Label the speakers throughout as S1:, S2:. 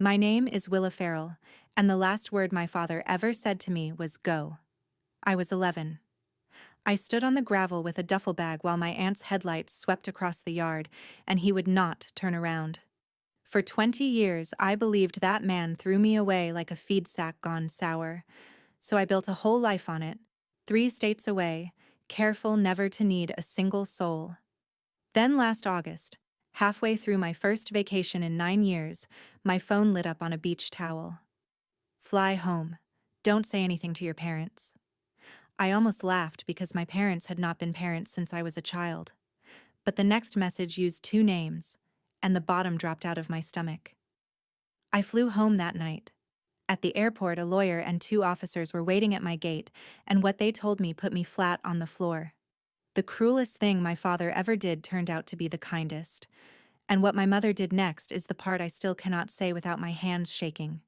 S1: My name is Willa Farrell, and the last word my father ever said to me was go. I was 11. I stood on the gravel with a duffel bag while my aunt's headlights swept across the yard, and he would not turn around. For 20 years, I believed that man threw me away like a feed sack gone sour. So I built a whole life on it, 3 states away, careful never to need a single soul. Then last August, halfway through my first vacation in 9 years, my phone lit up on a beach towel. Fly home. Don't say anything to your parents. I almost laughed because my parents had not been parents since I was a child. But the next message used 2 names, and the bottom dropped out of my stomach. I flew home that night. At the airport, a lawyer and 2 officers were waiting at my gate, and what they told me put me flat on the floor. The cruelest thing my father ever did turned out to be the kindest. And what my mother did next is the part I still cannot say without my hands shaking.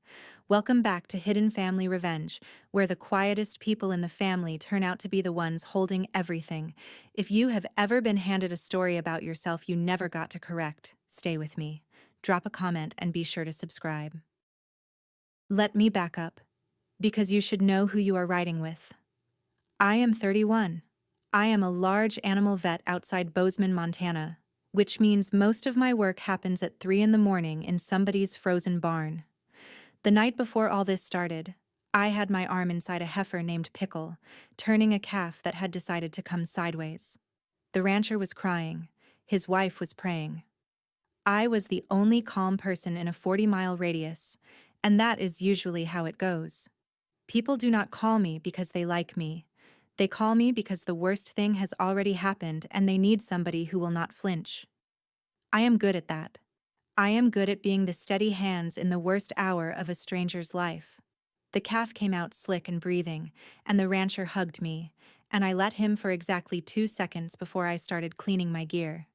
S1: Welcome back to Hidden Family Revenge, where the quietest people in the family turn out to be the ones holding everything. If you have ever been handed a story about yourself you never got to correct, stay with me. Drop a comment and be sure to subscribe. Let me back up, because you should know who you are riding with. I am 31. I am a large animal vet outside Bozeman, Montana, which means most of my work happens at 3 in the morning in somebody's frozen barn. The night before all this started, I had my arm inside a heifer named Pickle, turning a calf that had decided to come sideways. The rancher was crying. His wife was praying. I was the only calm person in a 40-mile radius, and that is usually how it goes. People do not call me because they like me. They call me because the worst thing has already happened and they need somebody who will not flinch. I am good at that. I am good at being the steady hands in the worst hour of a stranger's life. The calf came out slick and breathing, and the rancher hugged me, and I let him for exactly 2 seconds before I started cleaning my gear.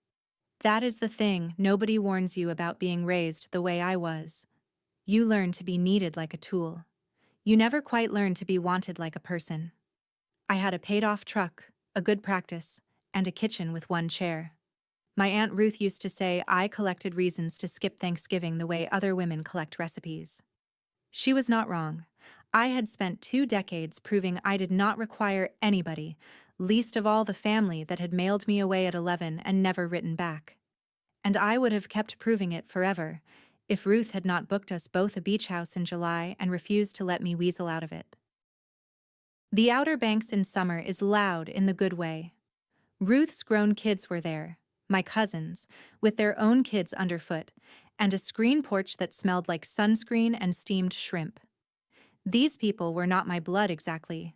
S1: That is the thing nobody warns you about being raised the way I was. You learn to be needed like a tool. You never quite learn to be wanted like a person. I had a paid-off truck, a good practice, and a kitchen with 1 chair. My Aunt Ruth used to say I collected reasons to skip Thanksgiving the way other women collect recipes. She was not wrong. I had spent 2 decades proving I did not require anybody, least of all the family that had mailed me away at 11 and never written back. And I would have kept proving it forever, if Ruth had not booked us both a beach house in July and refused to let me weasel out of it. The Outer Banks in summer is loud in the good way. Ruth's grown kids were there, my cousins, with their own kids underfoot, and a screen porch that smelled like sunscreen and steamed shrimp. These people were not my blood exactly.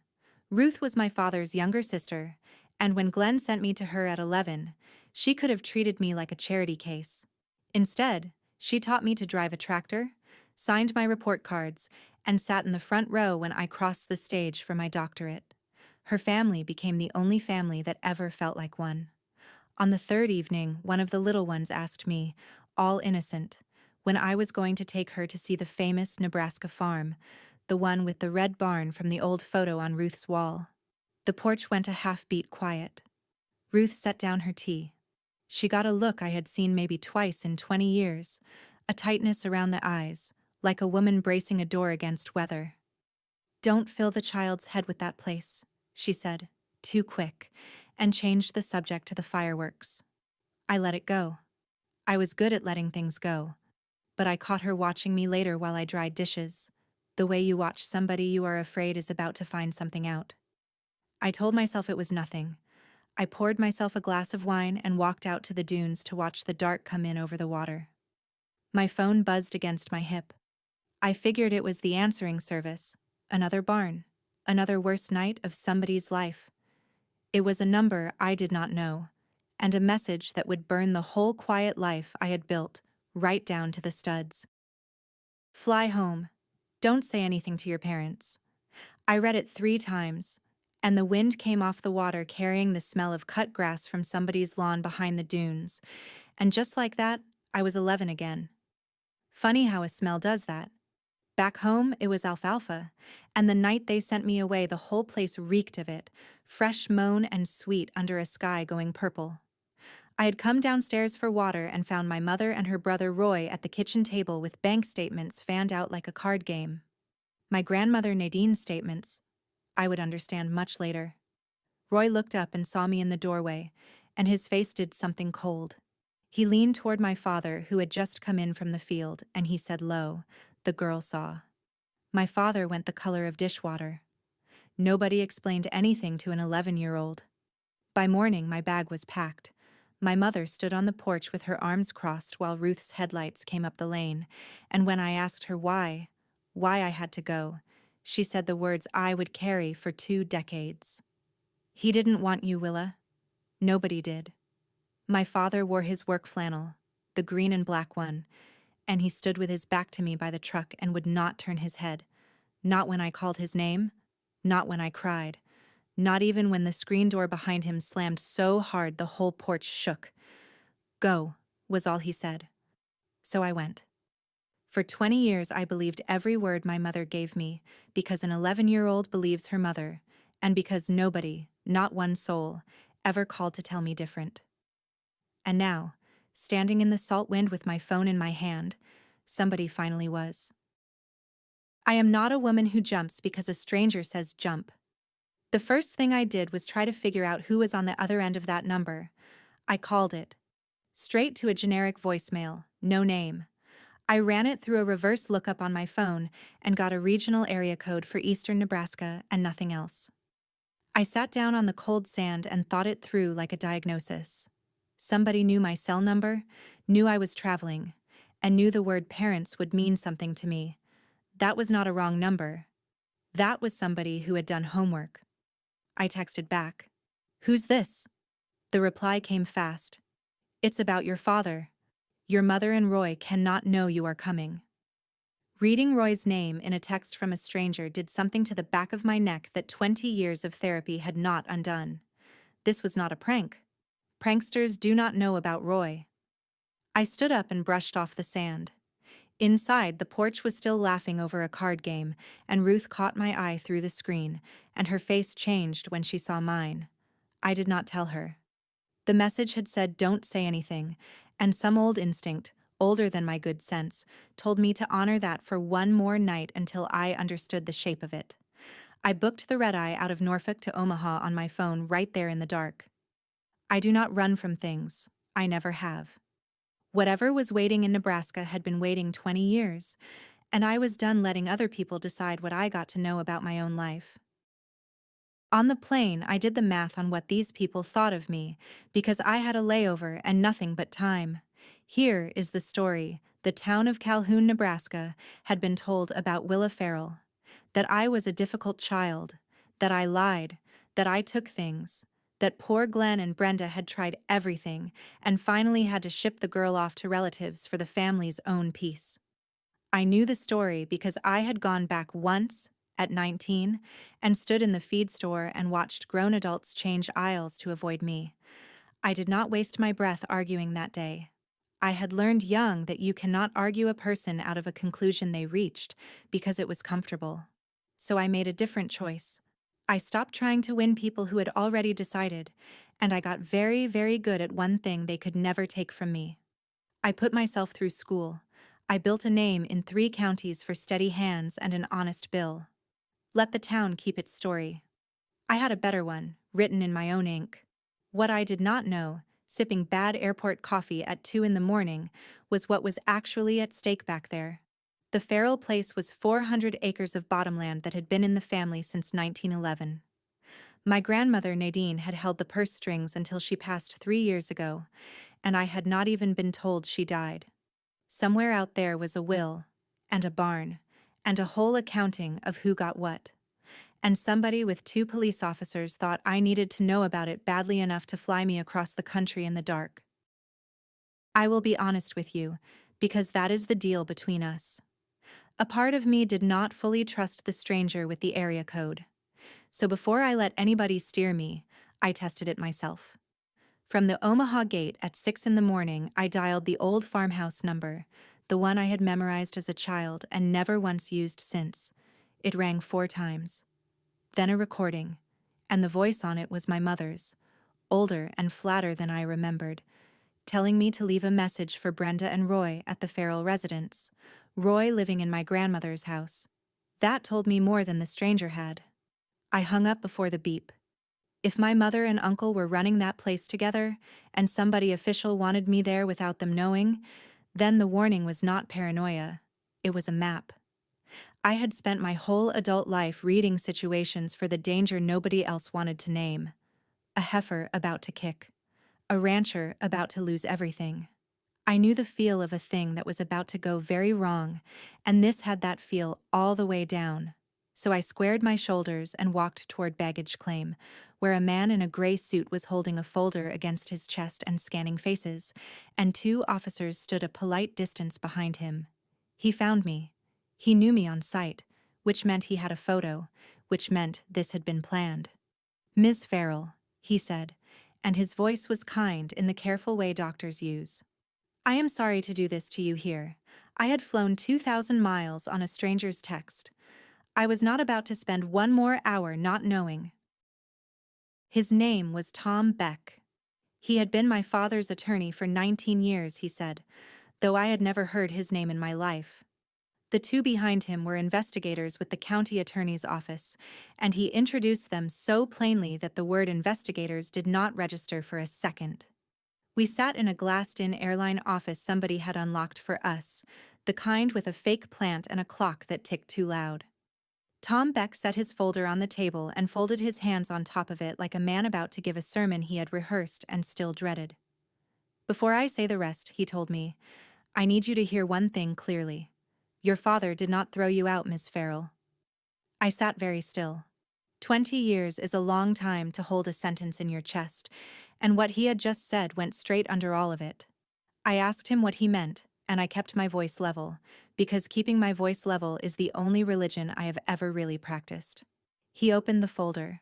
S1: Ruth was my father's younger sister, and when Glenn sent me to her at 11, she could have treated me like a charity case. Instead, she taught me to drive a tractor, signed my report cards, and sat in the front row when I crossed the stage for my doctorate. Her family became the only family that ever felt like one. On the third evening, one of the little ones asked me, all innocent, when I was going to take her to see the famous Nebraska farm, the one with the red barn from the old photo on Ruth's wall. The porch went a half-beat quiet. Ruth set down her tea. She got a look I had seen maybe twice in 20 years, a tightness around the eyes, like a woman bracing a door against weather. Don't fill the child's head with that place, she said, too quick, and changed the subject to the fireworks. I let it go. I was good at letting things go, but I caught her watching me later while I dried dishes, the way you watch somebody you are afraid is about to find something out. I told myself it was nothing. I poured myself a glass of wine and walked out to the dunes to watch the dark come in over the water. My phone buzzed against my hip. I figured it was the answering service, another barn, another worst night of somebody's life. It was a number I did not know, and a message that would burn the whole quiet life I had built, right down to the studs. Fly home. Don't say anything to your parents. I read it 3 times, and the wind came off the water carrying the smell of cut grass from somebody's lawn behind the dunes, and just like that, I was 11 again. Funny how a smell does that. Back home, it was alfalfa, and the night they sent me away the whole place reeked of it, fresh mown and sweet under a sky going purple. I had come downstairs for water and found my mother and her brother Roy at the kitchen table with bank statements fanned out like a card game. My grandmother Nadine's statements. I would understand much later. Roy looked up and saw me in the doorway, and his face did something cold. He leaned toward my father, who had just come in from the field, and he said low, "The girl saw." My father went the color of dishwater. Nobody explained anything to an 11-year-old. By morning, my bag was packed. My mother stood on the porch with her arms crossed while Ruth's headlights came up the lane, and when I asked her why I had to go, she said the words I would carry for 2 decades. "He didn't want you, Willa. Nobody did." My father wore his work flannel, the green and black one, and he stood with his back to me by the truck and would not turn his head. Not when I called his name, not when I cried, not even when the screen door behind him slammed so hard the whole porch shook. "Go," was all he said. So I went. For 20 years I believed every word my mother gave me, because an 11-year-old believes her mother, and because nobody, not one soul, ever called to tell me different. And now, standing in the salt wind with my phone in my hand, somebody finally was. I am not a woman who jumps because a stranger says jump. The first thing I did was try to figure out who was on the other end of that number. I called it. Straight to a generic voicemail, no name. I ran it through a reverse lookup on my phone and got a regional area code for eastern Nebraska and nothing else. I sat down on the cold sand and thought it through like a diagnosis. Somebody knew my cell number, knew I was traveling, and knew the word parents would mean something to me. That was not a wrong number. That was somebody who had done homework. I texted back. "Who's this?" The reply came fast. "It's about your father. Your mother and Roy cannot know you are coming." Reading Roy's name in a text from a stranger did something to the back of my neck that 20 years of therapy had not undone. This was not a prank. Pranksters do not know about Roy. I stood up and brushed off the sand. Inside, the porch was still laughing over a card game, and Ruth caught my eye through the screen, and her face changed when she saw mine. I did not tell her. The message had said don't say anything, and some old instinct, older than my good sense, told me to honor that for one more night until I understood the shape of it. I booked the red-eye out of Norfolk to Omaha on my phone right there in the dark. I do not run from things. I never have. Whatever was waiting in Nebraska had been waiting 20 years, and I was done letting other people decide what I got to know about my own life. On the plane, I did the math on what these people thought of me, because I had a layover and nothing but time. Here is the story the town of Calhoun, Nebraska, had been told about Willa Farrell. That I was a difficult child, that I lied, that I took things, that poor Glenn and Brenda had tried everything and finally had to ship the girl off to relatives for the family's own peace. I knew the story because I had gone back once, at 19, and stood in the feed store and watched grown adults change aisles to avoid me. I did not waste my breath arguing that day. I had learned young that you cannot argue a person out of a conclusion they reached because it was comfortable. So I made a different choice. I stopped trying to win people who had already decided, and I got very, very good at one thing they could never take from me. I put myself through school. I built a name in 3 counties for steady hands and an honest bill. Let the town keep its story. I had a better one, written in my own ink. What I did not know, sipping bad airport coffee at 2 in the morning, was what was actually at stake back there. The Farrell place was 400 acres of bottomland that had been in the family since 1911. My grandmother Nadine had held the purse strings until she passed 3 years ago, and I had not even been told she died. Somewhere out there was a will, and a barn, and a whole accounting of who got what. And somebody with 2 police officers thought I needed to know about it badly enough to fly me across the country in the dark. I will be honest with you, because that is the deal between us. A part of me did not fully trust the stranger with the area code. So before I let anybody steer me, I tested it myself. From the Omaha gate at 6 in the morning, I dialed the old farmhouse number, the one I had memorized as a child and never once used since. It rang 4 times. Then a recording, and the voice on it was my mother's, older and flatter than I remembered. telling me to leave a message for Brenda and Roy at the Farrell residence, Roy living in my grandmother's house. That told me more than the stranger had. I hung up before the beep. If my mother and uncle were running that place together, and somebody official wanted me there without them knowing, then the warning was not paranoia. It was a map. I had spent my whole adult life reading situations for the danger nobody else wanted to name. A heifer about to kick. A rancher about to lose everything. I knew the feel of a thing that was about to go very wrong, and this had that feel all the way down. So I squared my shoulders and walked toward baggage claim, where a man in a gray suit was holding a folder against his chest and scanning faces, and two officers stood a polite distance behind him. He found me. He knew me on sight, which meant he had a photo, which meant this had been planned. "Ms. Farrell," he said, and his voice was kind in the careful way doctors use. "I am sorry to do this to you here. I had flown 2,000 miles on a stranger's text. I was not about to spend one more hour not knowing." His name was Tom Beck. He had been my father's attorney for 19 years, he said, though I had never heard his name in my life. The two behind him were investigators with the county attorney's office, and he introduced them so plainly that the word investigators did not register for a second. We sat in a glassed-in airline office somebody had unlocked for us, the kind with a fake plant and a clock that ticked too loud. Tom Beck set his folder on the table and folded his hands on top of it like a man about to give a sermon he had rehearsed and still dreaded. "Before I say the rest," he told me, "I need you to hear one thing clearly. Your father did not throw you out, Miss Farrell." I sat very still. 20 years is a long time to hold a sentence in your chest, and what he had just said went straight under all of it. I asked him what he meant, and I kept my voice level, because keeping my voice level is the only religion I have ever really practiced. He opened the folder.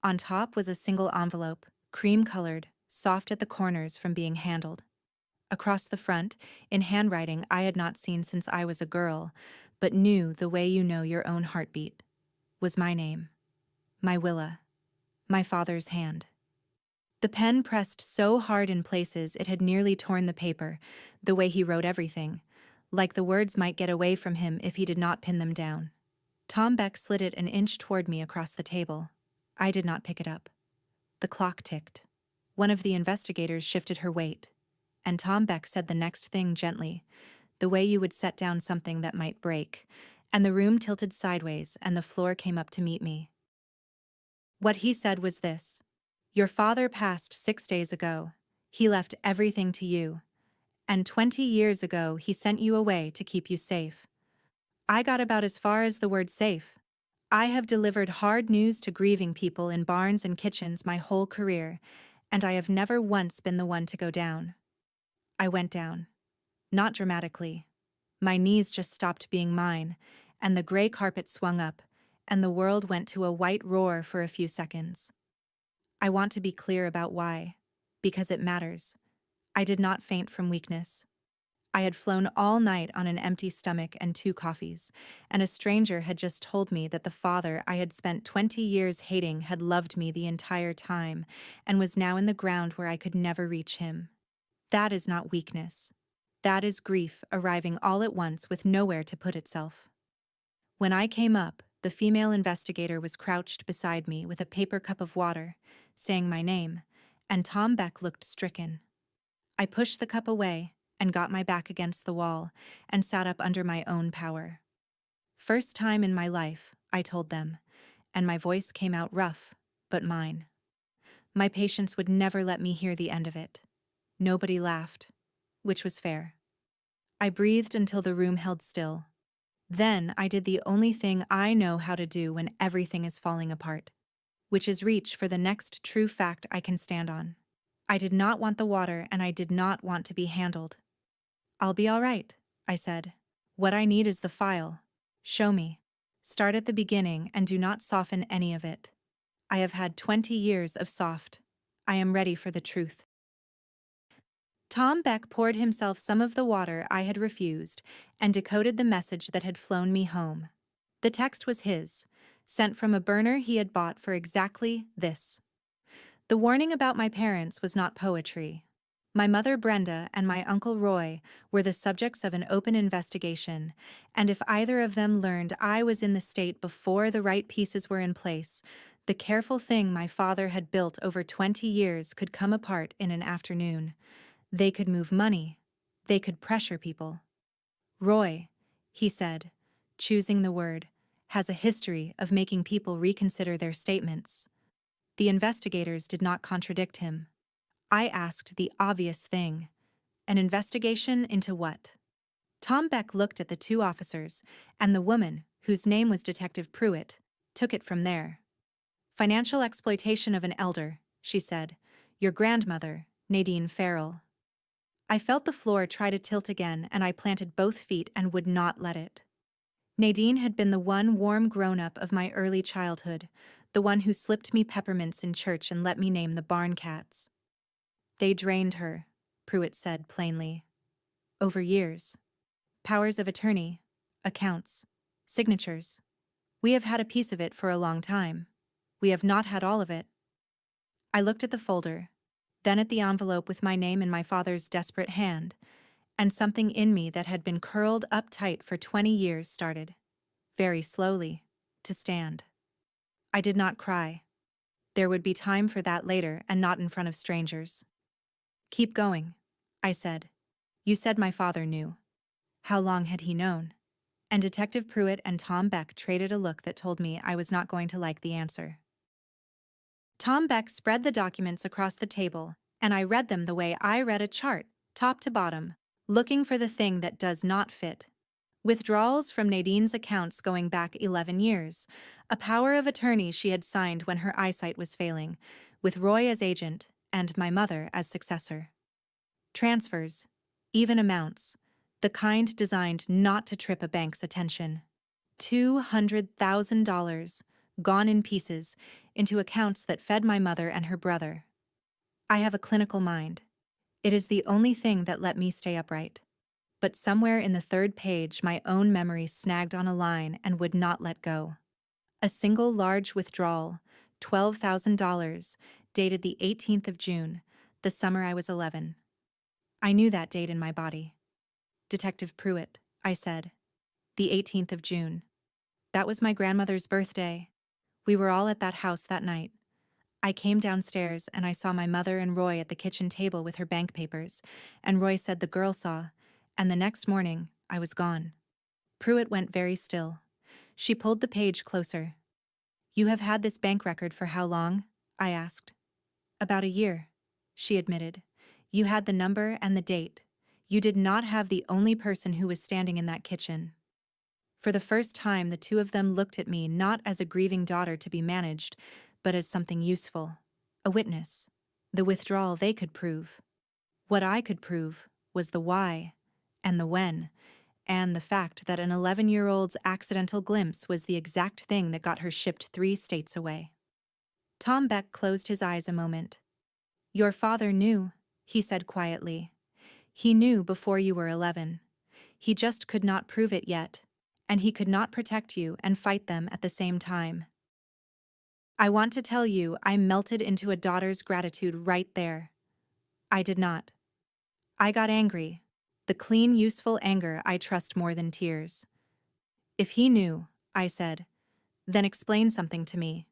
S1: On top was a single envelope, cream-colored, soft at the corners from being handled. Across the front, in handwriting I had not seen since I was a girl, but knew the way you know your own heartbeat, was my name. My Willa. My father's hand. The pen pressed so hard in places it had nearly torn the paper, the way he wrote everything, like the words might get away from him if he did not pin them down. Tom Beck slid it an inch toward me across the table. I did not pick it up. The clock ticked. One of the investigators shifted her weight, and Tom Beck said the next thing gently, the way you would set down something that might break, and the room tilted sideways and the floor came up to meet me. What he said was this: "Your father passed 6 days ago. He left everything to you. And 20 years ago he sent you away to keep you safe." I got about as far as the word safe. I have delivered hard news to grieving people in barns and kitchens my whole career, and I have never once been the one to go down. I went down. Not dramatically. My knees just stopped being mine, and the gray carpet swung up, and the world went to a white roar for a few seconds. I want to be clear about why, because it matters. I did not faint from weakness. I had flown all night on an empty stomach and 2 coffees, and a stranger had just told me that the father I had spent 20 years hating had loved me the entire time and was now in the ground where I could never reach him. That is not weakness. That is grief arriving all at once with nowhere to put itself. When I came up, the female investigator was crouched beside me with a paper cup of water, saying my name, and Tom Beck looked stricken. I pushed the cup away and got my back against the wall and sat up under my own power. "First time in my life," I told them, and my voice came out rough, but mine. My patients would never let me hear the end of it. Nobody laughed, which was fair. I breathed until the room held still. Then I did the only thing I know how to do when everything is falling apart, which is reach for the next true fact I can stand on. I did not want the water and I did not want to be handled. "I'll be all right," I said. "What I need is the file. Show me. Start at the beginning and do not soften any of it. I have had 20 years of soft. I am ready for the truth." Tom Beck poured himself some of the water I had refused and decoded the message that had flown me home. The text was his, sent from a burner he had bought for exactly this. The warning about my parents was not poetry. My mother Brenda and my uncle Roy were the subjects of an open investigation, and if either of them learned I was in the state before the right pieces were in place, the careful thing my father had built over 20 years could come apart in an afternoon. They could move money. They could pressure people. Roy, he said, choosing the word, has a history of making people reconsider their statements. The investigators did not contradict him. I asked the obvious thing. An investigation into what? Tom Beck looked at the two officers, and the woman, whose name was Detective Pruitt, took it from there. Financial exploitation of an elder, she said. Your grandmother, Nadine Farrell. I felt the floor try to tilt again, and I planted both feet and would not let it. Nadine had been the one warm grown-up of my early childhood, the one who slipped me peppermints in church and let me name the barn cats. They drained her, Pruitt said plainly. Over years. Powers of attorney, accounts, signatures. We have had a piece of it for a long time. We have not had all of it. I looked at the folder, then at the envelope with my name in my father's desperate hand, and something in me that had been curled up tight for 20 years started, very slowly, to stand. I did not cry. There would be time for that later and not in front of strangers. Keep going, I said. You said my father knew. How long had he known? And Detective Pruitt and Tom Beck traded a look that told me I was not going to like the answer. Tom Beck spread the documents across the table, and I read them the way I read a chart, top to bottom, looking for the thing that does not fit. Withdrawals from Nadine's accounts going back 11 years, a power of attorney she had signed when her eyesight was failing, with Roy as agent and my mother as successor. Transfers, even amounts, the kind designed not to trip a bank's attention. $200,000, gone in pieces, into accounts that fed my mother and her brother. I have a clinical mind. It is the only thing that let me stay upright. But somewhere in the third page my own memory snagged on a line and would not let go. A single large withdrawal, $12,000, dated the 18th of June, the summer I was 11. I knew that date in my body. Detective Pruitt, I said. The 18th of June. That was my grandmother's birthday. We were all at that house that night. I came downstairs and I saw my mother and Roy at the kitchen table with her bank papers, and Roy said the girl saw, and the next morning, I was gone. Pruitt went very still. She pulled the page closer. You have had this bank record for how long? I asked. About a year, she admitted. You had the number and the date. You did not have the only person who was standing in that kitchen. For the first time, the two of them looked at me not as a grieving daughter to be managed, but as something useful. A witness. The withdrawal they could prove. What I could prove was the why, and the when, and the fact that an 11-year-old's accidental glimpse was the exact thing that got her shipped 3 states away. Tom Beck closed his eyes a moment. Your father knew, he said quietly. He knew before you were 11. He just could not prove it yet, and he could not protect you and fight them at the same time. I want to tell you I melted into a daughter's gratitude right there. I did not. I got angry. The clean, useful anger I trust more than tears. If he knew, I said, then explain something to me.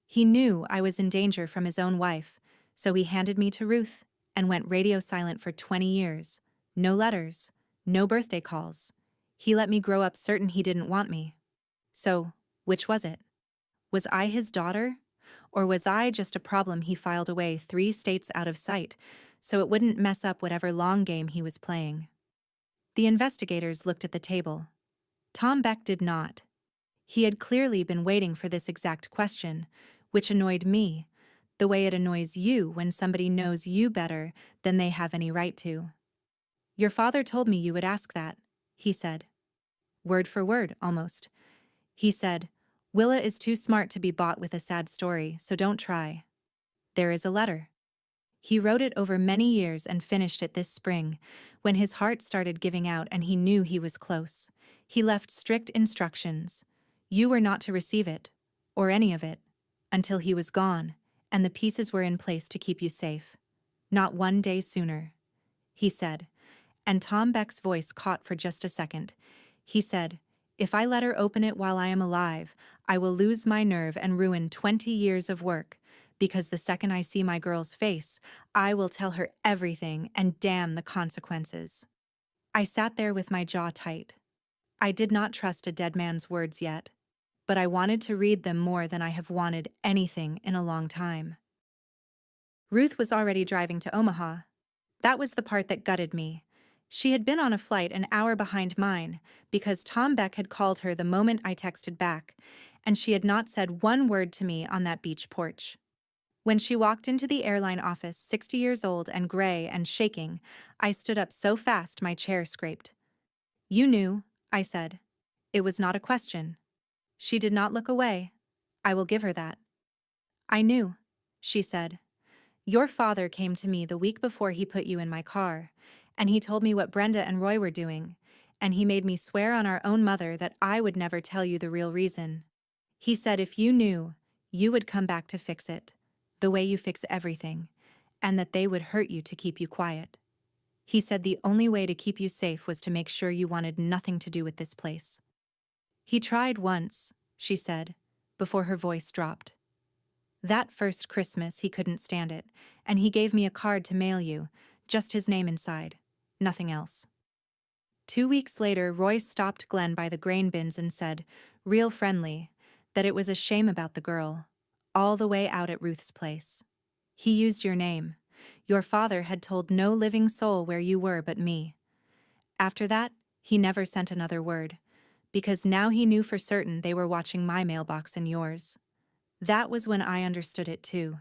S1: He knew I was in danger from his own wife, so he handed me to Ruth and went radio silent for 20 years. No letters, no birthday calls. He let me grow up certain he didn't want me. So, which was it? Was I his daughter? Or was I just a problem he filed away 3 states out of sight, so it wouldn't mess up whatever long game he was playing? The investigators looked at the table. Tom Beck did not. He had clearly been waiting for this exact question, which annoyed me, the way it annoys you when somebody knows you better than they have any right to. Your father told me you would ask that, he said. Word for word, almost. He said, Willa is too smart to be bought with a sad story, so don't try. There is a letter. He wrote it over many years and finished it this spring, when his heart started giving out and he knew he was close. He left strict instructions. You were not to receive it, or any of it, until he was gone, and the pieces were in place to keep you safe. Not one day sooner, he said, and Tom Beck's voice caught for just a second. He said, "If I let her open it while I am alive, I will lose my nerve and ruin 20 years of work, because the second I see my girl's face, I will tell her everything and damn the consequences." I sat there with my jaw tight. I did not trust a dead man's words yet, but I wanted to read them more than I have wanted anything in a long time. Ruth was already driving to Omaha. That was the part that gutted me. She had been on a flight an hour behind mine, because Tom Beck had called her the moment I texted back, and she had not said one word to me on that beach porch. When she walked into the airline office, 60 years old and gray and shaking, I stood up so fast my chair scraped. "You knew," I said. It was not a question. She did not look away. I will give her that. "I knew," she said. "Your father came to me the week before he put you in my car, and he told me what Brenda and Roy were doing, and he made me swear on our own mother that I would never tell you the real reason. He said if you knew, you would come back to fix it, the way you fix everything, and that they would hurt you to keep you quiet. He said the only way to keep you safe was to make sure you wanted nothing to do with this place." "He tried once," she said, before her voice dropped. "That first Christmas he couldn't stand it, and he gave me a card to mail you, just his name inside, nothing else." 2 weeks later, Roy stopped Glenn by the grain bins and said, real friendly, that it was a shame about the girl, all the way out at Ruth's place. "He used your name. Your father had told no living soul where you were but me." After that, he never sent another word, because now he knew for certain they were watching my mailbox and yours. That was when I understood it too.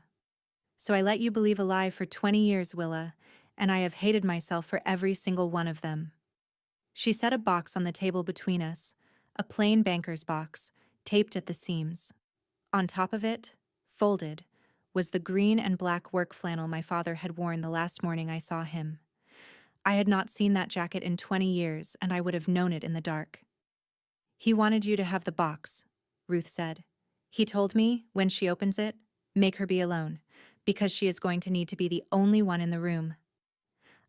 S1: So I let you believe a lie for 20 years, Willa, and I have hated myself for every single one of them. She set a box on the table between us, a plain banker's box, taped at the seams. On top of it, folded, was the green and black work flannel my father had worn the last morning I saw him. I had not seen that jacket in 20 years, and I would have known it in the dark. "He wanted you to have the box," Ruth said. "He told me, when she opens it, make her be alone, because she is going to need to be the only one in the room."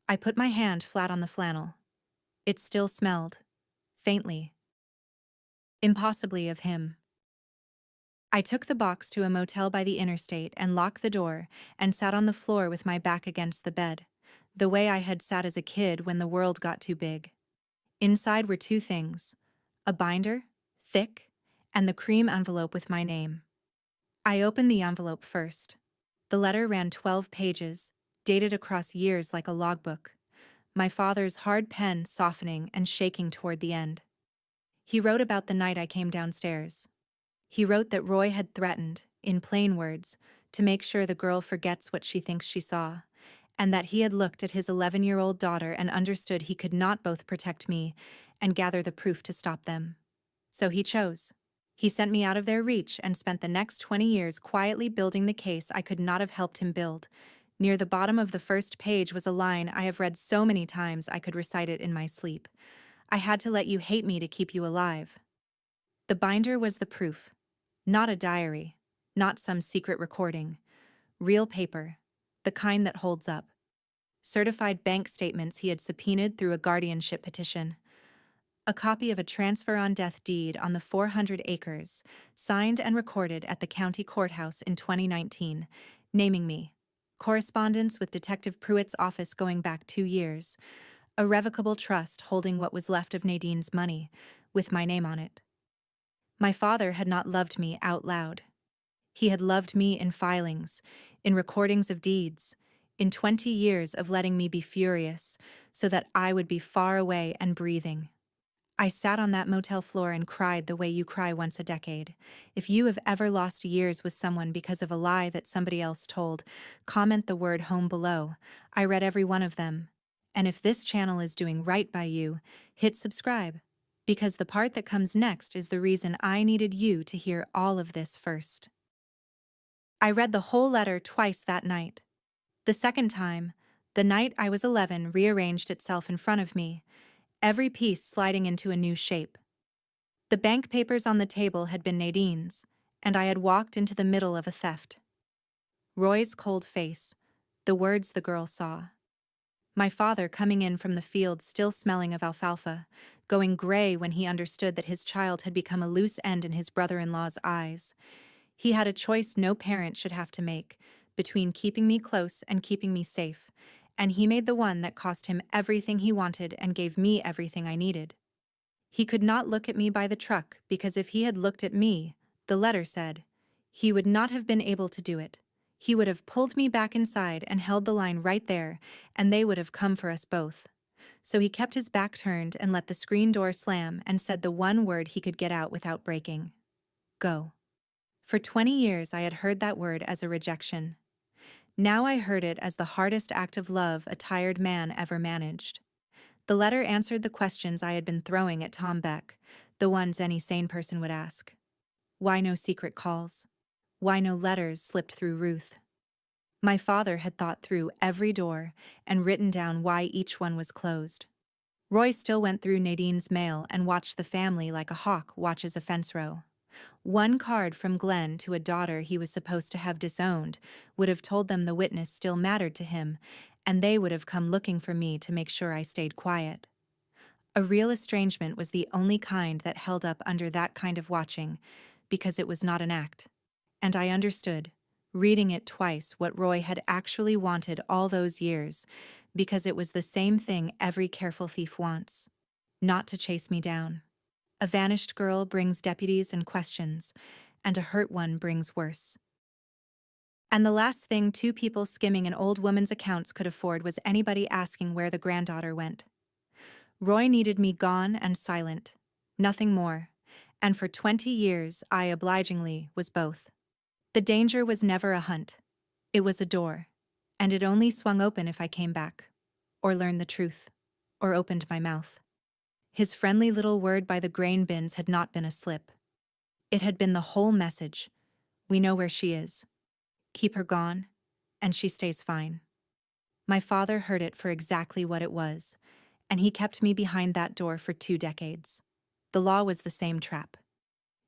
S1: I put my hand flat on the flannel. It still smelled, faintly, impossibly of him. I took the box to a motel by the interstate and locked the door and sat on the floor with my back against the bed, the way I had sat as a kid when the world got too big. Inside were two things: a binder, thick, and the cream envelope with my name. I opened the envelope first. The letter ran 12 pages, dated across years like a logbook, my father's hard pen softening and shaking toward the end. He wrote about the night I came downstairs. He wrote that Roy had threatened, in plain words, to make sure the girl forgets what she thinks she saw, and that he had looked at his 11-year-old daughter and understood he could not both protect me and gather the proof to stop them. So he chose. He sent me out of their reach and spent the next 20 years quietly building the case I could not have helped him build. Near the bottom of the first page was a line I have read so many times I could recite it in my sleep. "I had to let you hate me to keep you alive." The binder was the proof. Not a diary, not some secret recording. Real paper, the kind that holds up. Certified bank statements he had subpoenaed through a guardianship petition. A copy of a transfer on death deed on the 400 acres, signed and recorded at the county courthouse in 2019, naming me. Correspondence with Detective Pruitt's office going back 2 years. A revocable trust holding what was left of Nadine's money, with my name on it. My father had not loved me out loud. He had loved me in filings, in recordings of deeds, in 20 years of letting me be furious so that I would be far away and breathing. I sat on that motel floor and cried the way you cry once a decade. If you have ever lost years with someone because of a lie that somebody else told, comment the word home below. I read every one of them. And if this channel is doing right by you, hit subscribe, because the part that comes next is the reason I needed you to hear all of this first. I read the whole letter twice that night. The second time, the night I was 11, rearranged itself in front of me, every piece sliding into a new shape. The bank papers on the table had been Nadine's, and I had walked into the middle of a theft. Roy's cold face, The words the girl saw. My father coming in from the field still smelling of alfalfa, going gray when he understood that his child had become a loose end in his brother-in-law's eyes. He had a choice no parent should have to make, between keeping me close and keeping me safe, and he made the one that cost him everything he wanted and gave me everything I needed. He could not look at me by the truck because if he had looked at me, the letter said, he would not have been able to do it. He would have pulled me back inside and held the line right there, and they would have come for us both. So he kept his back turned and let the screen door slam and said the one word he could get out without breaking. Go. For 20 years I had heard that word as a rejection. Now I heard it as the hardest act of love a tired man ever managed. The letter answered the questions I had been throwing at Tom Beck, the ones any sane person would ask. Why no secret calls? Why no letters slipped through Ruth? My father had thought through every door and written down why each one was closed. Roy still went through Nadine's mail and watched the family like a hawk watches a fence row. One card from Glenn to a daughter he was supposed to have disowned would have told them the witness still mattered to him, and they would have come looking for me to make sure I stayed quiet. A real estrangement was the only kind that held up under that kind of watching, because it was not an act. And I understood, reading it twice, what Roy had actually wanted all those years, because it was the same thing every careful thief wants. Not to chase me down. A vanished girl brings deputies and questions, and a hurt one brings worse. And the last thing two people skimming an old woman's accounts could afford was anybody asking where the granddaughter went. Roy needed me gone and silent, nothing more, and for 20 years I obligingly was both. The danger was never a hunt. It was a door, and it only swung open if I came back, or learned the truth, or opened my mouth. His friendly little word by the grain bins had not been a slip. It had been the whole message. We know where she is. Keep her gone, and she stays fine. My father heard it for exactly what it was, and he kept me behind that door for 2 decades. The law was the same trap.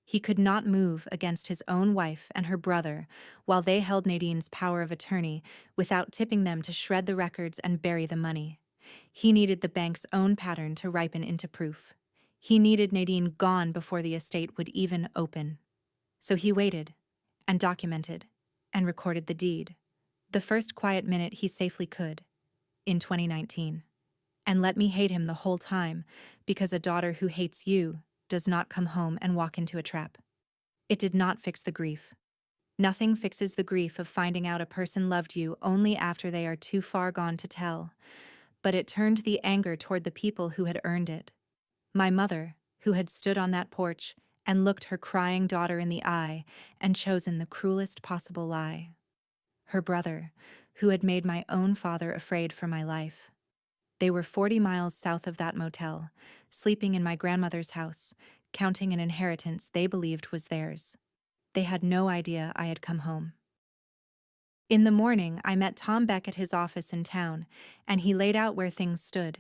S1: He could not move against his own wife and her brother while they held Nadine's power of attorney without tipping them to shred the records and bury the money. He needed the bank's own pattern to ripen into proof. He needed Nadine gone before the estate would even open. So he waited, and documented, and recorded the deed, the first quiet minute he safely could, in 2019. And let me hate him the whole time, because a daughter who hates you does not come home and walk into a trap. It did not fix the grief. Nothing fixes the grief of finding out a person loved you only after they are too far gone to tell. But it turned the anger toward the people who had earned it. My mother, who had stood on that porch and looked her crying daughter in the eye and chosen the cruelest possible lie. Her brother, who had made my own father afraid for my life. They were 40 miles south of that motel, sleeping in my grandmother's house, counting an inheritance they believed was theirs. They had no idea I had come home. In the morning, I met Tom Beck at his office in town, and he laid out where things stood.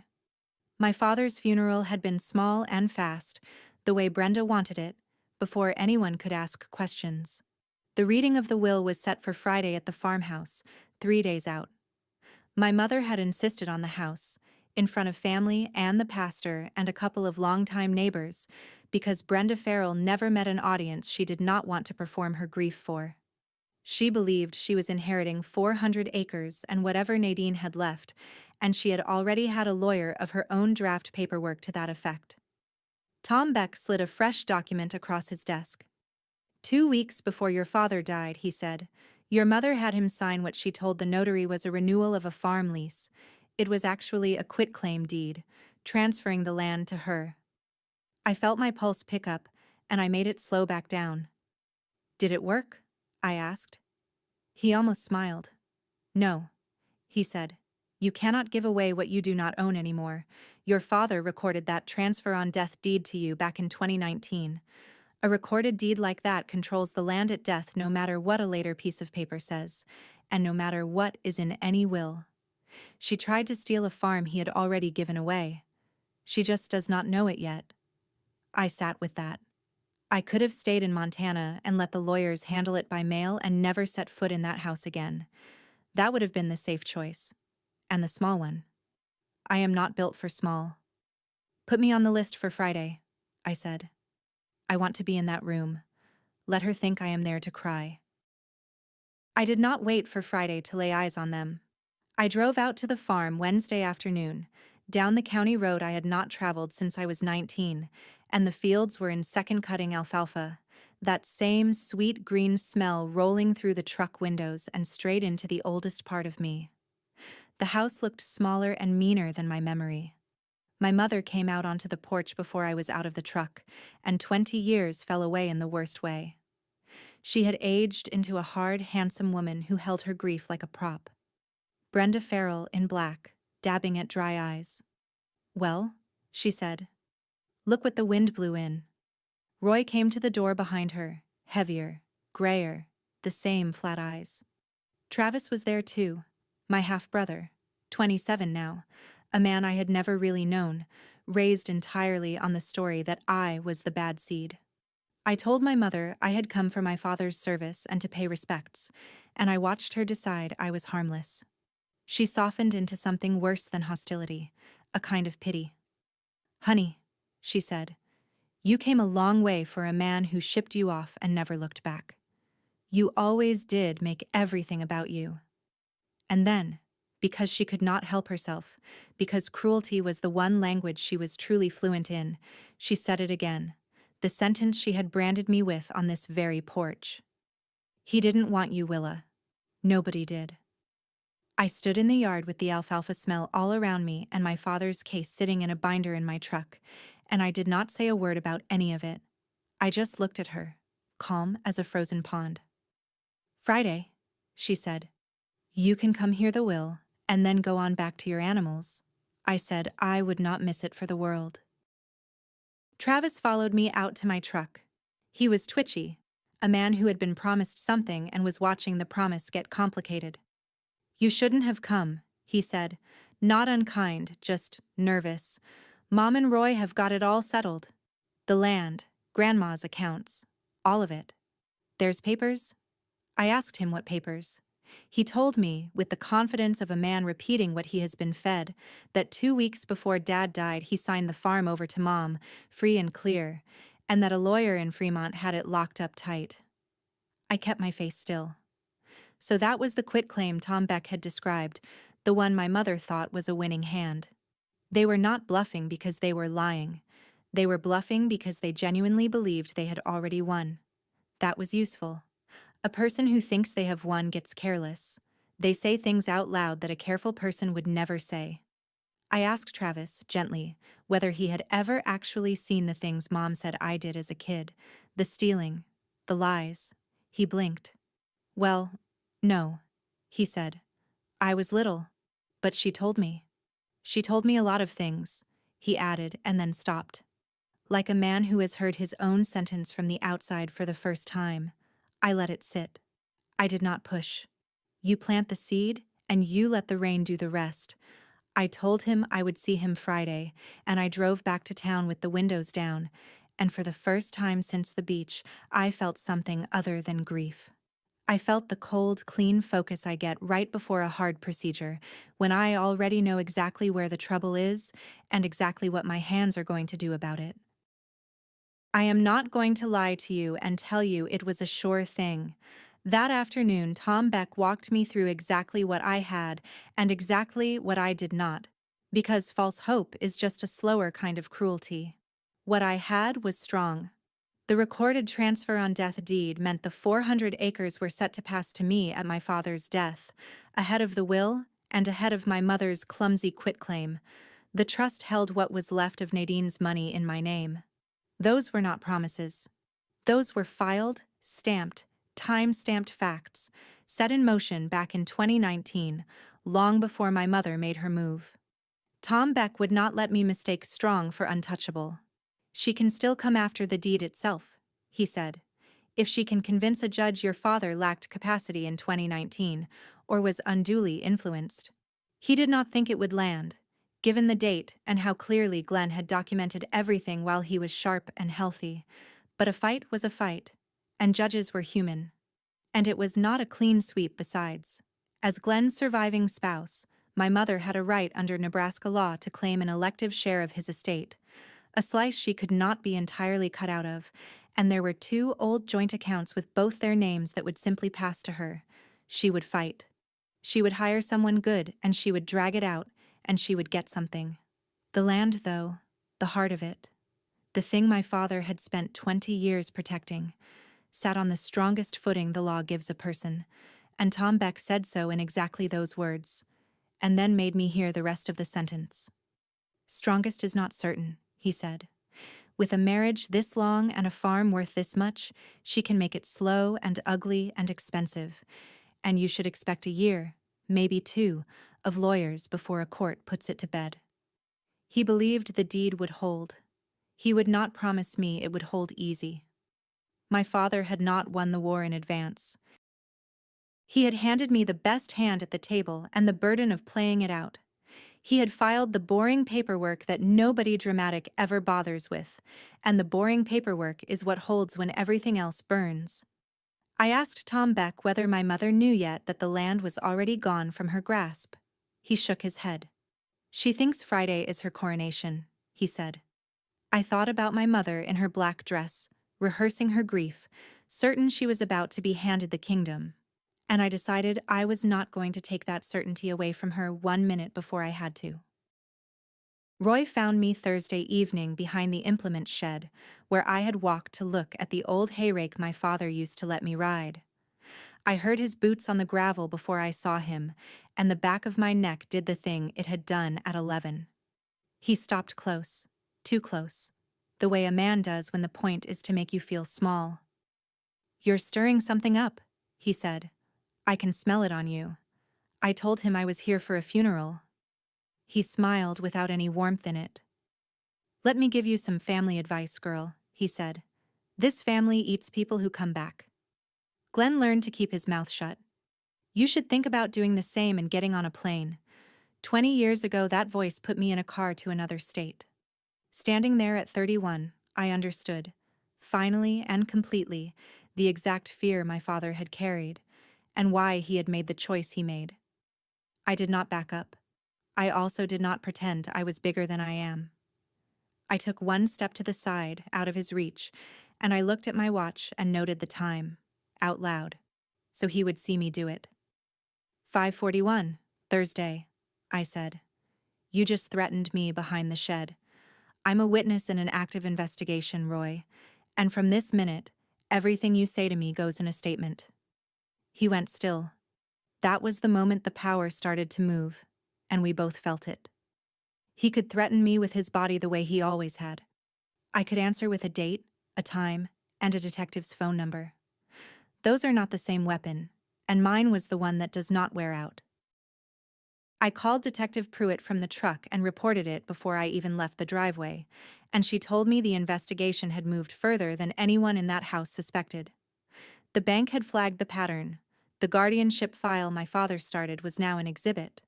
S1: My father's funeral had been small and fast, the way Brenda wanted it, before anyone could ask questions. The reading of the will was set for Friday at the farmhouse, 3 days out. My mother had insisted on the house, in front of family and the pastor and a couple of longtime neighbors, because Brenda Farrell never met an audience she did not want to perform her grief for. She believed she was inheriting 400 acres and whatever Nadine had left, and she had already had a lawyer of her own draft paperwork to that effect. Tom Beck slid a fresh document across his desk. 2 weeks before your father died, he said, your mother had him sign what she told the notary was a renewal of a farm lease. It was actually a quitclaim deed, transferring the land to her. I felt my pulse pick up, and I made it slow back down. Did it work? I asked. He almost smiled. No, he said. You cannot give away what you do not own anymore. Your father recorded that transfer on death deed to you back in 2019. A recorded deed like that controls the land at death no matter what a later piece of paper says, and no matter what is in any will. She tried to steal a farm he had already given away. She just does not know it yet. I sat with that. I could have stayed in Montana and let the lawyers handle it by mail and never set foot in that house again. That would have been the safe choice. And the small one. I am not built for small. Put me on the list for Friday, I said. I want to be in that room. Let her think I am there to cry. I did not wait for Friday to lay eyes on them. I drove out to the farm Wednesday afternoon, down the county road I had not traveled since I was 19, and the fields were in second-cutting alfalfa, that same sweet green smell rolling through the truck windows and straight into the oldest part of me. The house looked smaller and meaner than my memory. My mother came out onto the porch before I was out of the truck, and 20 years fell away in the worst way. She had aged into a hard, handsome woman who held her grief like a prop. Willa Farrell in black, dabbing at dry eyes. "Well," she said. "Look what the wind blew in." Roy came to the door behind her, heavier, grayer, the same flat eyes. Travis was there too, my half-brother, 27 now, a man I had never really known, raised entirely on the story that I was the bad seed. I told my mother I had come for my father's service and to pay respects, and I watched her decide I was harmless. She softened into something worse than hostility, a kind of pity. "Honey," she said, "you came a long way for a man who shipped you off and never looked back. You always did make everything about you." And then, because she could not help herself, because cruelty was the one language she was truly fluent in, she said it again, the sentence she had branded me with on this very porch. "He didn't want you, Willa. Nobody did." I stood in the yard with the alfalfa smell all around me and my father's case sitting in a binder in my truck, and I did not say a word about any of it. I just looked at her, calm as a frozen pond. "Friday," she said. "You can come hear the will, and then go on back to your animals." I said I would not miss it for the world. Travis followed me out to my truck. He was twitchy, a man who had been promised something and was watching the promise get complicated. "You shouldn't have come," he said, not unkind, just nervous. "Mom and Roy have got it all settled. The land, Grandma's accounts, all of it. There's papers?" I asked him what papers. He told me, with the confidence of a man repeating what he has been fed, that 2 weeks before Dad died he signed the farm over to Mom, free and clear, and that a lawyer in Fremont had it locked up tight. I kept my face still. So that was the quitclaim Tom Beck had described, the one my mother thought was a winning hand. They were not bluffing because they were lying. They were bluffing because they genuinely believed they had already won. That was useful. A person who thinks they have won gets careless. They say things out loud that a careful person would never say. I asked Travis, gently, whether he had ever actually seen the things Mom said I did as a kid, the stealing, the lies. He blinked. "Well, no," he said. "I was little, but she told me. She told me a lot of things," he added and then stopped. Like a man who has heard his own sentence from the outside for the first time, I let it sit. I did not push. "You plant the seed, and you let the rain do the rest." I told him I would see him Friday, and I drove back to town with the windows down, and for the first time since the beach, I felt something other than grief. I felt the cold, clean focus I get right before a hard procedure, when I already know exactly where the trouble is and exactly what my hands are going to do about it. I am not going to lie to you and tell you it was a sure thing. That afternoon, Tom Beck walked me through exactly what I had and exactly what I did not, because false hope is just a slower kind of cruelty. What I had was strong. The recorded transfer on death deed meant the 400 acres were set to pass to me at my father's death, ahead of the will and ahead of my mother's clumsy quitclaim. The trust held what was left of Nadine's money in my name. Those were not promises. Those were filed, stamped, time-stamped facts, set in motion back in 2019, long before my mother made her move. Tom Beck would not let me mistake strong for untouchable. "She can still come after the deed itself," he said, "if she can convince a judge your father lacked capacity in 2019, or was unduly influenced." He did not think it would land, given the date and how clearly Glenn had documented everything while he was sharp and healthy. But a fight was a fight, and judges were human. And it was not a clean sweep besides. As Glenn's surviving spouse, my mother had a right under Nebraska law to claim an elective share of his estate, a slice she could not be entirely cut out of, and there were two old joint accounts with both their names that would simply pass to her. She would fight. She would hire someone good, and she would drag it out, and she would get something. The land, though, the heart of it, the thing my father had spent 20 years protecting, sat on the strongest footing the law gives a person, and Tom Beck said so in exactly those words, and then made me hear the rest of the sentence. Strongest is not certain, he said. With a marriage this long and a farm worth this much, she can make it slow and ugly and expensive, and you should expect a year, maybe two, of lawyers before a court puts it to bed. He believed the deed would hold. He would not promise me it would hold easy. My father had not won the war in advance. He had handed me the best hand at the table and the burden of playing it out. He had filed the boring paperwork that nobody dramatic ever bothers with, and the boring paperwork is what holds when everything else burns. I asked Tom Beck whether my mother knew yet that the land was already gone from her grasp. He shook his head. She thinks Friday is her coronation, he said. I thought about my mother in her black dress, rehearsing her grief, certain she was about to be handed the kingdom. And I decided I was not going to take that certainty away from her 1 minute before I had to. Roy found me Thursday evening behind the implement shed, where I had walked to look at the old hayrake my father used to let me ride. I heard his boots on the gravel before I saw him, and the back of my neck did the thing it had done at 11. He stopped close, too close, the way a man does when the point is to make you feel small. You're stirring something up, he said. I can smell it on you. I told him I was here for a funeral. He smiled without any warmth in it. Let me give you some family advice, girl, he said. This family eats people who come back. Glenn learned to keep his mouth shut. You should think about doing the same and getting on a plane. 20 years ago, that voice put me in a car to another state. Standing there at 31, I understood, finally and completely, the exact fear my father had carried, and why he had made the choice he made. I did not back up. I also did not pretend I was bigger than I am. I took one step to the side, out of his reach, and I looked at my watch and noted the time, out loud, so he would see me do it. 5:41, Thursday, I said. You just threatened me behind the shed. I'm a witness in an active investigation, Roy, and from this minute, everything you say to me goes in a statement. He went still. That was the moment the power started to move, and we both felt it. He could threaten me with his body the way he always had. I could answer with a date, a time, and a detective's phone number. Those are not the same weapon, and mine was the one that does not wear out. I called Detective Pruitt from the truck and reported it before I even left the driveway, and she told me the investigation had moved further than anyone in that house suspected. The bank had flagged the pattern. The guardianship file my father started was now an exhibit.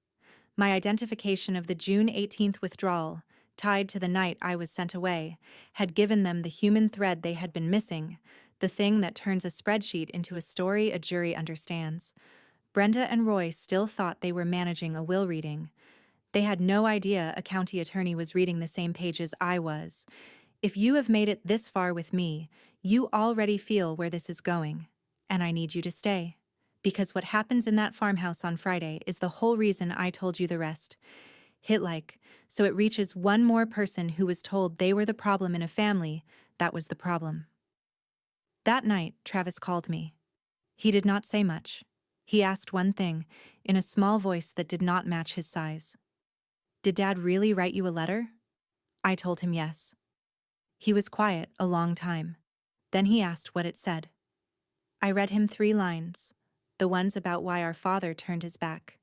S1: My identification of the June 18th withdrawal, tied to the night I was sent away, had given them the human thread they had been missing, the thing that turns a spreadsheet into a story a jury understands. Brenda and Roy still thought they were managing a will reading. They had no idea a county attorney was reading the same pages I was. If you have made it this far with me, you already feel where this is going, and I need you to stay. Because what happens in that farmhouse on Friday is the whole reason I told you the rest. Hit like, so it reaches one more person who was told they were the problem in a family, that was the problem. That night, Travis called me. He did not say much. He asked one thing, in a small voice that did not match his size. Did Dad really write you a letter? I told him yes. He was quiet a long time. Then he asked what it said. I read him 3 lines, the ones about why our father turned his back.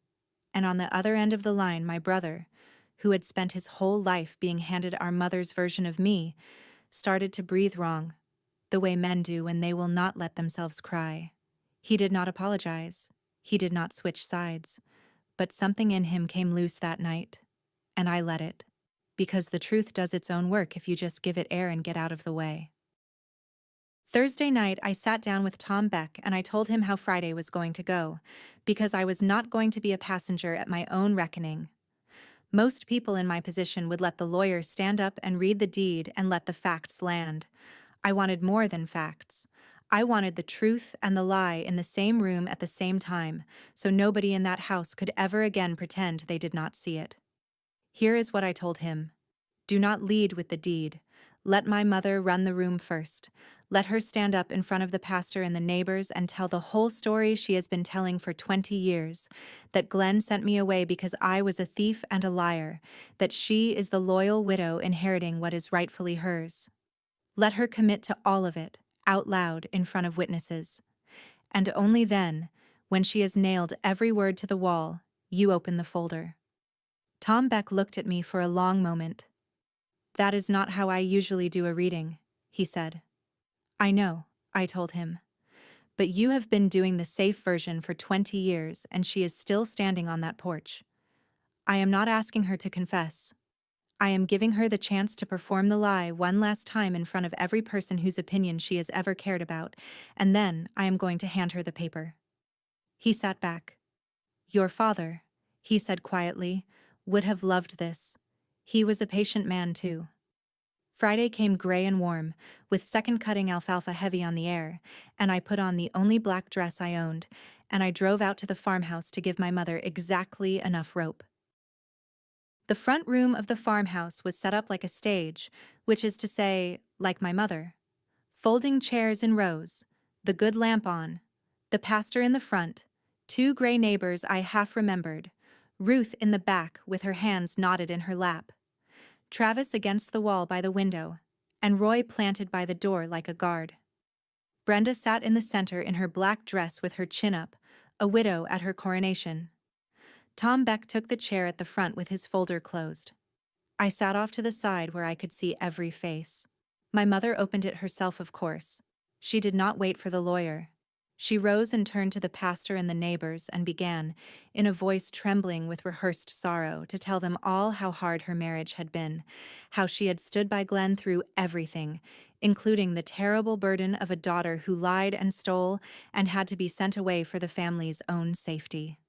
S1: And on the other end of the line, my brother, who had spent his whole life being handed our mother's version of me, started to breathe wrong, the way men do when they will not let themselves cry. He did not apologize. He did not switch sides. But something in him came loose that night, and I let it. Because the truth does its own work if you just give it air and get out of the way. Thursday night, I sat down with Tom Beck and I told him how Friday was going to go, because I was not going to be a passenger at my own reckoning. Most people in my position would let the lawyer stand up and read the deed and let the facts land. I wanted more than facts. I wanted the truth and the lie in the same room at the same time, so nobody in that house could ever again pretend they did not see it. Here is what I told him. Do not lead with the deed. Let my mother run the room first. Let her stand up in front of the pastor and the neighbors and tell the whole story she has been telling for 20 years, that Glenn sent me away because I was a thief and a liar, that she is the loyal widow inheriting what is rightfully hers. Let her commit to all of it, out loud, in front of witnesses. And only then, when she has nailed every word to the wall, you open the folder. Tom Beck looked at me for a long moment. That is not how I usually do a reading, he said. I know, I told him. But you have been doing the safe version for 20 years and she is still standing on that porch. I am not asking her to confess. I am giving her the chance to perform the lie one last time in front of every person whose opinion she has ever cared about, and then I am going to hand her the paper. He sat back. Your father, he said quietly, would have loved this. He was a patient man too. Friday came gray and warm, with second-cutting alfalfa heavy on the air, and I put on the only black dress I owned, and I drove out to the farmhouse to give my mother exactly enough rope. The front room of the farmhouse was set up like a stage, which is to say, like my mother. Folding chairs in rows, the good lamp on, the pastor in the front, two gray neighbors I half remembered, Ruth in the back with her hands knotted in her lap, Travis against the wall by the window, and Roy planted by the door like a guard. Brenda sat in the center in her black dress with her chin up, a widow at her coronation. Tom Beck took the chair at the front with his folder closed. I sat off to the side where I could see every face. My mother opened it herself, of course. She did not wait for the lawyer. She rose and turned to the pastor and the neighbors and began, in a voice trembling with rehearsed sorrow, to tell them all how hard her marriage had been, how she had stood by Glenn through everything, including the terrible burden of a daughter who lied and stole and had to be sent away for the family's own safety.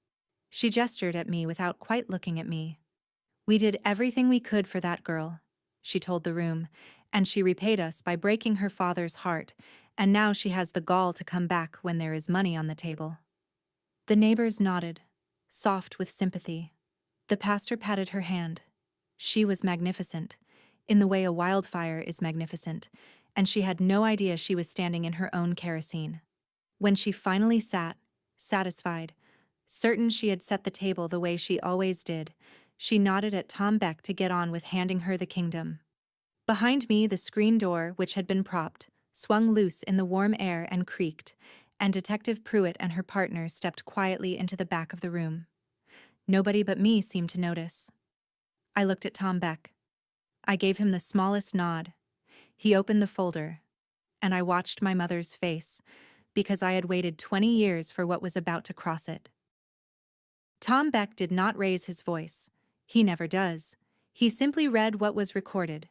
S1: She gestured at me without quite looking at me. We did everything we could for that girl, she told the room, and she repaid us by breaking her father's heart, and now she has the gall to come back when there is money on the table. The neighbors nodded, soft with sympathy. The pastor patted her hand. She was magnificent, in the way a wildfire is magnificent, and she had no idea she was standing in her own kerosene. When she finally sat, satisfied, certain she had set the table the way she always did, she nodded at Tom Beck to get on with handing her the kingdom. Behind me, the screen door, which had been propped, swung loose in the warm air and creaked, and Detective Pruitt and her partner stepped quietly into the back of the room. Nobody but me seemed to notice. I looked at Tom Beck. I gave him the smallest nod. He opened the folder, and I watched my mother's face, because I had waited 20 years for what was about to cross it. Tom Beck did not raise his voice. He never does. He simply read what was recorded.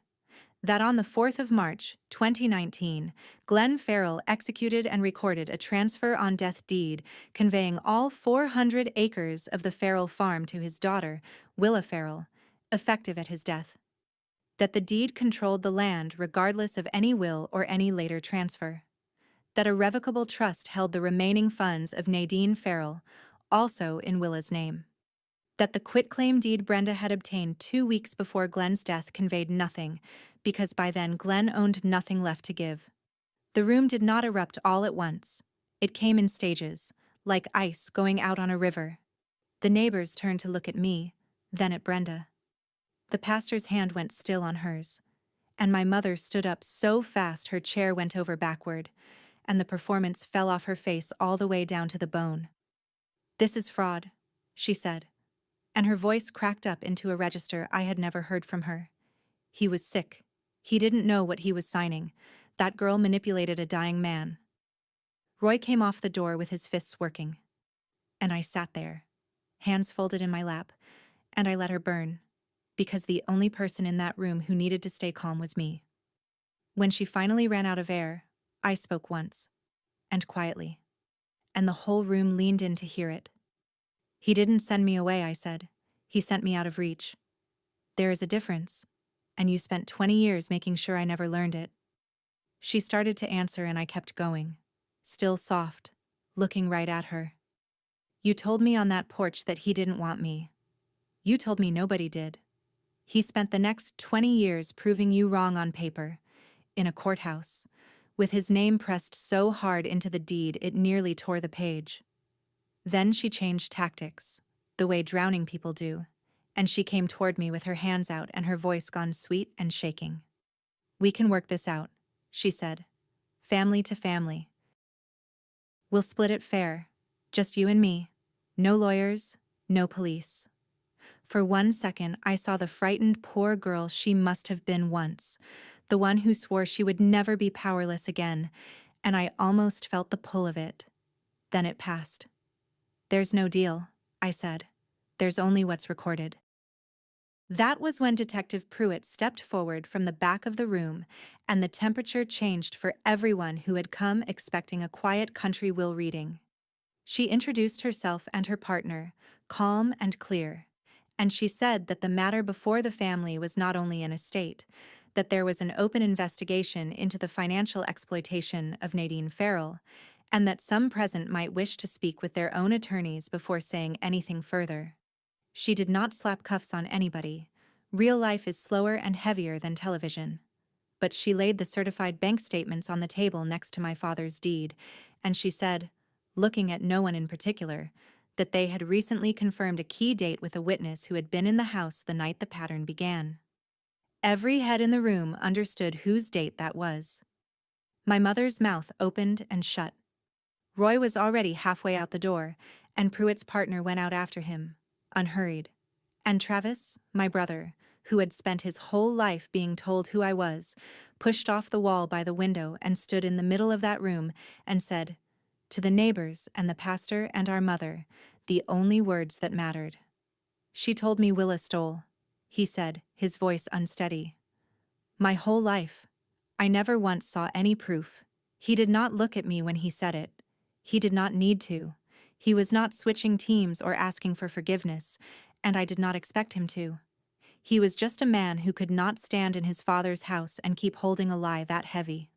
S1: That on the 4th of March, 2019, Glenn Farrell executed and recorded a transfer on death deed conveying all 400 acres of the Farrell farm to his daughter, Willa Farrell, effective at his death. That the deed controlled the land regardless of any will or any later transfer. That a revocable trust held the remaining funds of Nadine Farrell, also in Willa's name. That the quitclaim deed Brenda had obtained 2 weeks before Glenn's death conveyed nothing, because by then Glenn owned nothing left to give. The room did not erupt all at once. It came in stages, like ice going out on a river. The neighbors turned to look at me, then at Brenda. The pastor's hand went still on hers, and my mother stood up so fast her chair went over backward, and the performance fell off her face all the way down to the bone. "This is fraud," she said, and her voice cracked up into a register I had never heard from her. He was sick. He didn't know what he was signing. That girl manipulated a dying man. Roy came off the door with his fists working. And I sat there, hands folded in my lap, and I let her burn, because the only person in that room who needed to stay calm was me. When she finally ran out of air, I spoke once, and quietly, and the whole room leaned in to hear it. He didn't send me away, I said. He sent me out of reach. There is a difference, and you spent 20 years making sure I never learned it. She started to answer and I kept going, still soft, looking right at her. You told me on that porch that he didn't want me. You told me nobody did. He spent the next 20 years proving you wrong on paper, in a courthouse, with his name pressed so hard into the deed it nearly tore the page. Then she changed tactics, the way drowning people do, and she came toward me with her hands out and her voice gone sweet and shaking. We can work this out, she said. Family to family. We'll split it fair, just you and me. No lawyers, no police. For 1 second, I saw the frightened poor girl she must have been once, the one who swore she would never be powerless again, and I almost felt the pull of it. Then it passed. There's no deal, I said. There's only what's recorded. That was when Detective Pruitt stepped forward from the back of the room, and the temperature changed for everyone who had come expecting a quiet country will reading. She introduced herself and her partner, calm and clear, and she said that the matter before the family was not only an estate, that there was an open investigation into the financial exploitation of Nadine Farrell, and that some present might wish to speak with their own attorneys before saying anything further. She did not slap cuffs on anybody. Real life is slower and heavier than television. But she laid the certified bank statements on the table next to my father's deed, and she said, looking at no one in particular, that they had recently confirmed a key date with a witness who had been in the house the night the pattern began. Every head in the room understood whose date that was. My mother's mouth opened and shut. Roy was already halfway out the door, and Pruitt's partner went out after him, unhurried. And Travis, my brother, who had spent his whole life being told who I was, pushed off the wall by the window and stood in the middle of that room and said, to the neighbors and the pastor and our mother, the only words that mattered. She told me Willa stole, he said, his voice unsteady. My whole life. I never once saw any proof. He did not look at me when he said it. He did not need to. He was not switching teams or asking for forgiveness, and I did not expect him to. He was just a man who could not stand in his father's house and keep holding a lie that heavy.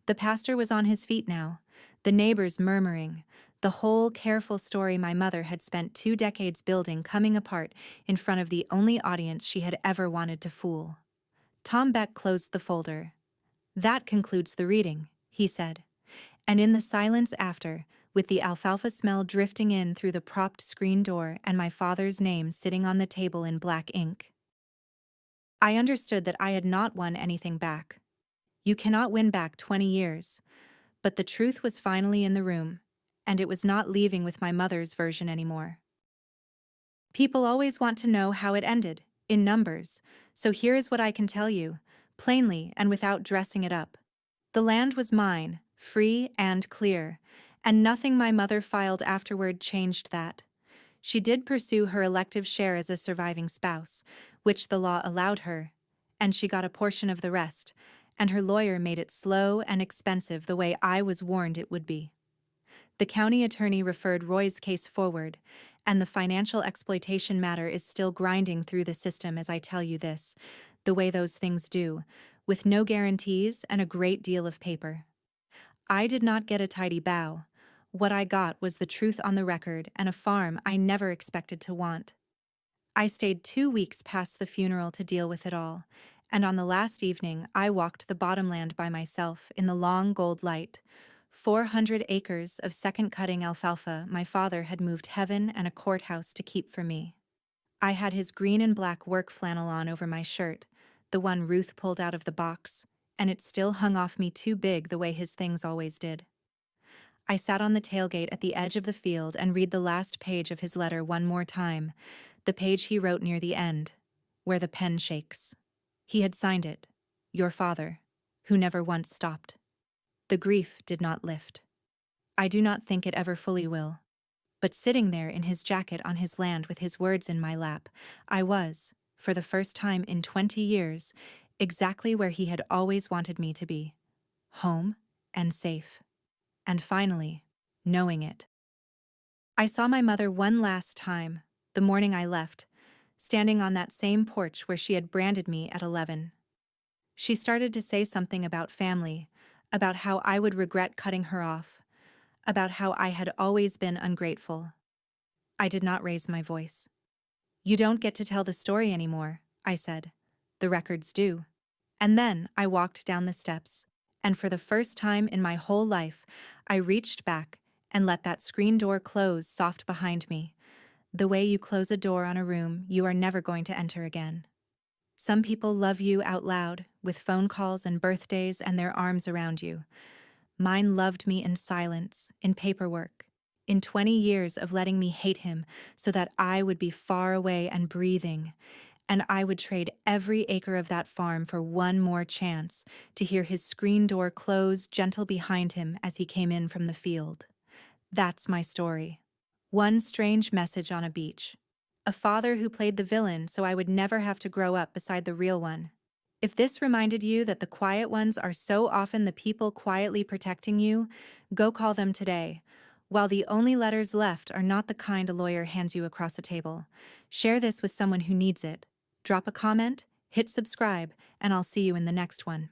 S1: The pastor was on his feet now, the neighbors murmuring, the whole careful story my mother had spent 2 decades building coming apart in front of the only audience she had ever wanted to fool. Tom Beck closed the folder. That concludes the reading, he said. And in the silence after, with the alfalfa smell drifting in through the propped screen door and my father's name sitting on the table in black ink, I understood that I had not won anything back. You cannot win back 20 years. But the truth was finally in the room, and it was not leaving with my mother's version anymore. People always want to know how it ended, in numbers, so here is what I can tell you, plainly and without dressing it up. The land was mine, free and clear, and nothing my mother filed afterward changed that. She did pursue her elective share as a surviving spouse, which the law allowed her, and she got a portion of the rest, and her lawyer made it slow and expensive the way I was warned it would be. The county attorney referred Roy's case forward, and the financial exploitation matter is still grinding through the system as I tell you this, the way those things do, with no guarantees and a great deal of paper. I did not get a tidy bow. What I got was the truth on the record and a farm I never expected to want. I stayed 2 weeks past the funeral to deal with it all, and on the last evening I walked the bottomland by myself in the long gold light. 400 acres of second-cutting alfalfa my father had moved heaven and a courthouse to keep for me. I had his green and black work flannel on over my shirt, the one Ruth pulled out of the box, and it still hung off me too big the way his things always did. I sat on the tailgate at the edge of the field and read the last page of his letter one more time, the page he wrote near the end, where the pen shakes. He had signed it, your father, who never once stopped. The grief did not lift. I do not think it ever fully will. But sitting there in his jacket on his land with his words in my lap, I was, for the first time in 20 years, exactly where he had always wanted me to be. Home and safe. And finally, knowing it. I saw my mother one last time, the morning I left, standing on that same porch where she had branded me at 11. She started to say something about family, about how I would regret cutting her off, about how I had always been ungrateful. I did not raise my voice. "You don't get to tell the story anymore," I said. "The records do." And then I walked down the steps, and for the first time in my whole life, I reached back and let that screen door close soft behind me, the way you close a door on a room you are never going to enter again. Some people love you out loud, with phone calls and birthdays and their arms around you. Mine loved me in silence, in paperwork, in 20 years of letting me hate him so that I would be far away and breathing, and I would trade every acre of that farm for one more chance to hear his screen door close gentle behind him as he came in from the field. That's my story. One strange message on a beach. A father who played the villain so I would never have to grow up beside the real one. If this reminded you that the quiet ones are so often the people quietly protecting you, go call them today. While the only letters left are not the kind a lawyer hands you across a table. Share this with someone who needs it. Drop a comment, hit subscribe, and I'll see you in the next one.